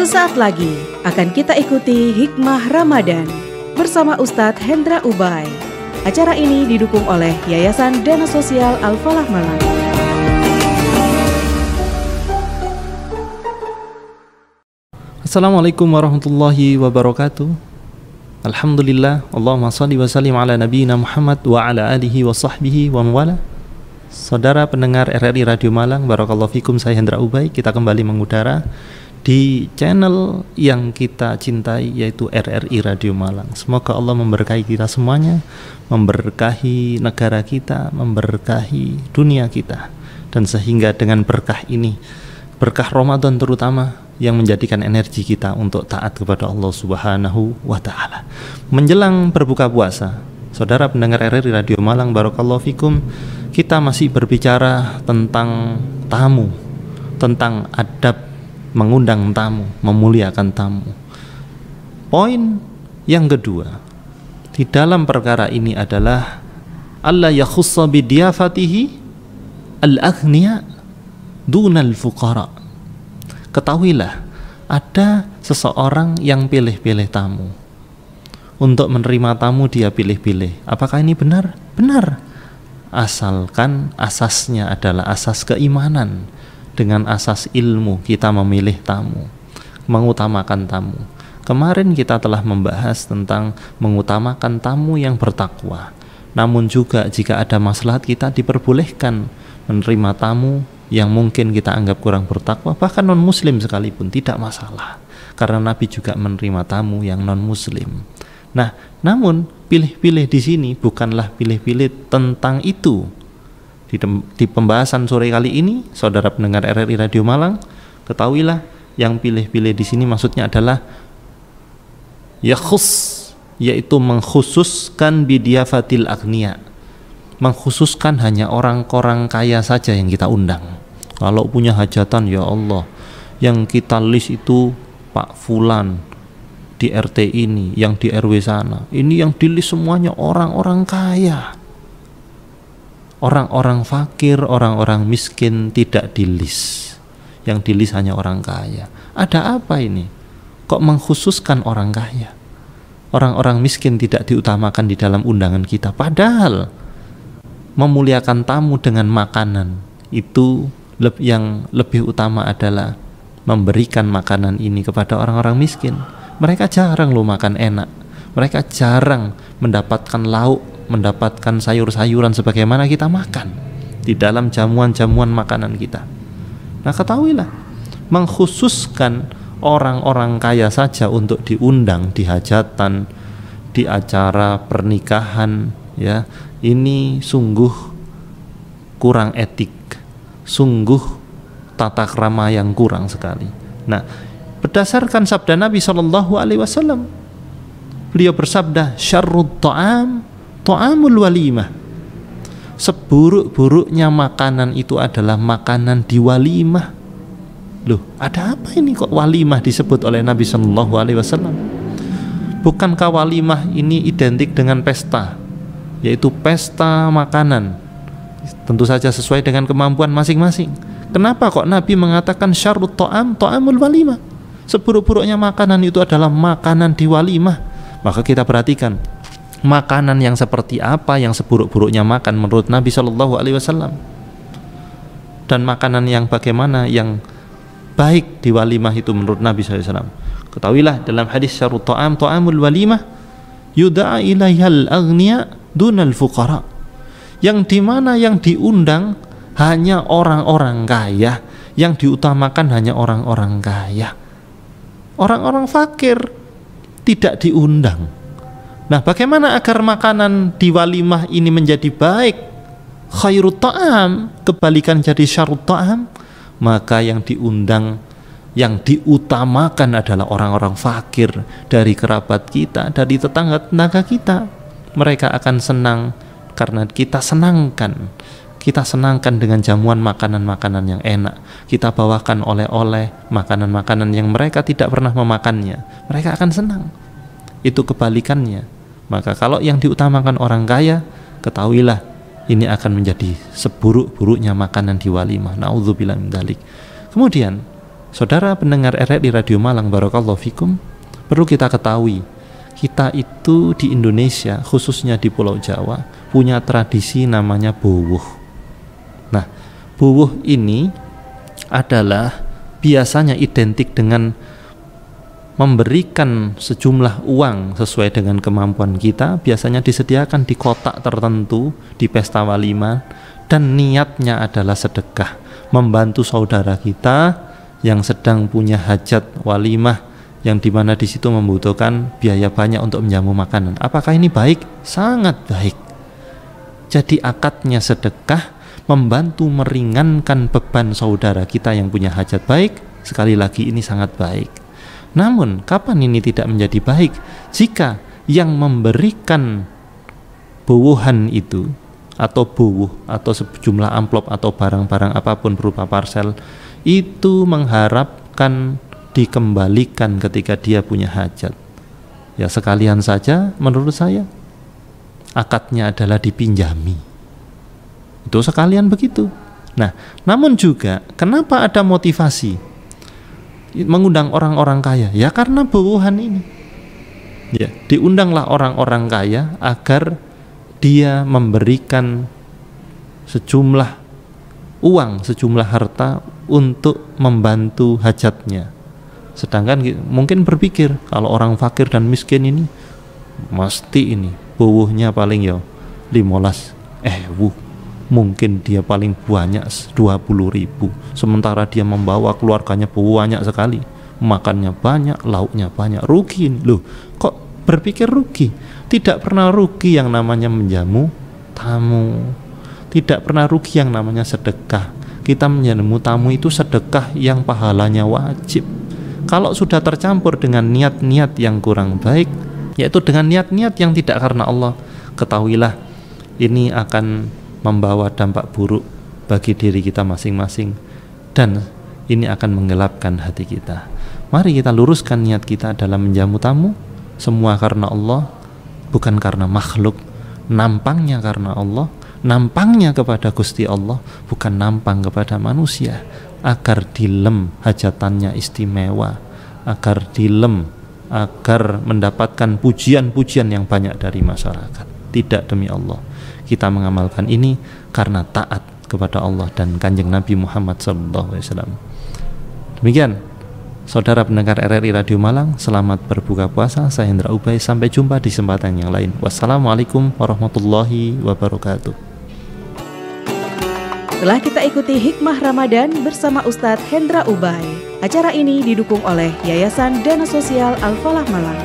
Sesaat lagi akan kita ikuti Hikmah Ramadan bersama Ustadz Hendra Ubay. Acara ini didukung oleh Yayasan Dana Sosial Al-Falah Malang. Assalamualaikum warahmatullahi wabarakatuh. Alhamdulillah, Allahumma salli wa sallim ala nabiyina Muhammad wa ala alihi wa sahbihi wa mawala. Saudara pendengar RRI Radio Malang, barakallahu fikum, saya Hendra Ubay. Kita kembali mengudara di channel yang kita cintai, yaitu RRI Radio Malang. Semoga Allah memberkahi kita semuanya, memberkahi negara kita, memberkahi dunia kita, dan sehingga dengan berkah ini, berkah Ramadan terutama, yang menjadikan energi kita untuk taat kepada Allah Subhanahu wa Ta'ala. Menjelang berbuka puasa, saudara pendengar RRI Radio Malang, barakallahu fikum, kita masih berbicara tentang tamu, tentang adab mengundang tamu, memuliakan tamu. Poin yang kedua di dalam perkara ini adalah alla yakhussa bidiyafatihi al-aghniya dunal fuqara. Ketahuilah, ada seseorang yang pilih-pilih tamu. Untuk menerima tamu dia pilih-pilih. Apakah ini benar? Benar. Asalkan asasnya adalah asas keimanan. Dengan asas ilmu kita memilih tamu, mengutamakan tamu. Kemarin kita telah membahas tentang mengutamakan tamu yang bertakwa. Namun juga jika ada maslahat, kita diperbolehkan menerima tamu yang mungkin kita anggap kurang bertakwa, bahkan non muslim sekalipun tidak masalah, karena Nabi juga menerima tamu yang non muslim. Nah, namun pilih-pilih di sini bukanlah pilih-pilih tentang itu. Di pembahasan sore kali ini, saudara pendengar RRI Radio Malang, ketahuilah yang pilih-pilih di sini maksudnya adalah yakhus, yaitu mengkhususkan bidiyafatil agniya, mengkhususkan hanya orang-orang kaya saja yang kita undang. Kalau punya hajatan, ya Allah, yang kita list itu Pak Fulan di RT ini, yang di RW sana, ini yang di list semuanya orang-orang kaya. Orang-orang fakir, orang-orang miskin tidak di-list. Yang di-list hanya orang kaya. Ada apa ini? Kok mengkhususkan orang kaya? Orang-orang miskin tidak diutamakan di dalam undangan kita. Padahal memuliakan tamu dengan makanan itu yang lebih utama adalah memberikan makanan ini kepada orang-orang miskin. Mereka jarang loh makan enak. Mereka jarang mendapatkan lauk, mendapatkan sayur-sayuran sebagaimana kita makan di dalam jamuan-jamuan makanan kita. Nah, ketahuilah, mengkhususkan orang-orang kaya saja untuk diundang di hajatan, di acara pernikahan, ya, ini sungguh kurang etik, sungguh tata krama yang kurang sekali. Nah, berdasarkan sabda Nabi SAW, beliau bersabda, syarrut ta'am ta'amul walimah. Seburuk-buruknya makanan itu adalah makanan di walimah. Loh, ada apa ini kok walimah disebut oleh Nabi SAW? Bukankah walimah ini identik dengan pesta, yaitu pesta makanan? Tentu saja sesuai dengan kemampuan masing-masing. Kenapa kok Nabi mengatakan syarrut ta'am ta'amul walimah? Seburuk-buruknya makanan itu adalah makanan di walimah. Maka kita perhatikan, makanan yang seperti apa yang seburuk-buruknya makan menurut Nabi SAW, dan makanan yang bagaimana yang baik di walimah itu menurut Nabi SAW. Ketahuilah, dalam hadis syarrut ta'am ta'amul walimah yud'a ilaihal aghniya dunal fuqara, yang dimana yang diundang hanya orang-orang kaya, yang diutamakan hanya orang-orang kaya. Orang-orang fakir tidak diundang. Nah, bagaimana agar makanan di walimah ini menjadi baik? Khairut ta'am, kebalikan jadi syarrut ta'am. Maka yang diundang, yang diutamakan adalah orang-orang fakir dari kerabat kita, dari tetangga-tetangga kita. Mereka akan senang karena kita senangkan. Kita senangkan dengan jamuan makanan-makanan yang enak. Kita bawakan oleh-oleh, makanan-makanan yang mereka tidak pernah memakannya. Mereka akan senang. Itu kebalikannya. Maka kalau yang diutamakan orang kaya, ketahuilah ini akan menjadi seburuk-buruknya makanan di walimah. Na'udzubillah min dzalik. Kemudian Saudara pendengar RRI Radio Malang, barakallahu fikum, perlu kita ketahui, kita itu di Indonesia, khususnya di Pulau Jawa, punya tradisi namanya bowuh. Nah, bowuh ini adalah biasanya identik dengan memberikan sejumlah uang sesuai dengan kemampuan kita, biasanya disediakan di kotak tertentu di pesta walimah, dan niatnya adalah sedekah, membantu saudara kita yang sedang punya hajat walimah, yang dimana di situ membutuhkan biaya banyak untuk menjamu makanan. Apakah ini baik? Sangat baik. Jadi akadnya sedekah, membantu meringankan beban saudara kita yang punya hajat baik. Sekali lagi ini sangat baik. Namun kapan ini tidak menjadi baik? Jika yang memberikan bowuhan itu, atau bowuh, atau sejumlah amplop atau barang-barang apapun berupa parsel, itu mengharapkan dikembalikan ketika dia punya hajat. Ya sekalian saja menurut saya akadnya adalah dipinjami. Itu sekalian begitu. Nah, namun juga kenapa ada motivasi mengundang orang-orang kaya? Ya karena bowuhan ini. Ya, diundanglah orang-orang kaya agar dia memberikan sejumlah uang, sejumlah harta untuk membantu hajatnya. Sedangkan mungkin berpikir kalau orang fakir dan miskin ini mesti ini bowuhnya paling ya 15.000. Mungkin dia paling banyak 20.000, sementara dia membawa keluarganya banyak sekali, makannya banyak, lauknya banyak. Rugi loh. Kok berpikir rugi? Tidak pernah rugi yang namanya menjamu tamu, tidak pernah rugi yang namanya sedekah. Kita menjamu tamu itu sedekah yang pahalanya wajib. Kalau sudah tercampur dengan niat-niat yang kurang baik, yaitu dengan niat-niat yang tidak karena Allah, ketahuilah ini akan membawa dampak buruk bagi diri kita masing-masing, dan ini akan menggelapkan hati kita. Mari kita luruskan niat kita dalam menjamu tamu, semua karena Allah, bukan karena makhluk. Nampangnya karena Allah, nampangnya kepada Gusti Allah, bukan nampang kepada manusia, agar dilem hajatannya istimewa, agar dilem, agar mendapatkan pujian-pujian yang banyak dari masyarakat. Tidak demi Allah. Kita mengamalkan ini karena taat kepada Allah dan Kanjeng Nabi Muhammad SAW. Demikian, saudara pendengar RRI Radio Malang, selamat berbuka puasa. Saya Hendra Ubay, sampai jumpa di kesempatan yang lain. Wassalamualaikum warahmatullahi wabarakatuh. Telah kita ikuti Hikmah Ramadan bersama Ustadz Hendra Ubay. Acara ini didukung oleh Yayasan Dana Sosial Al-Falah Malang.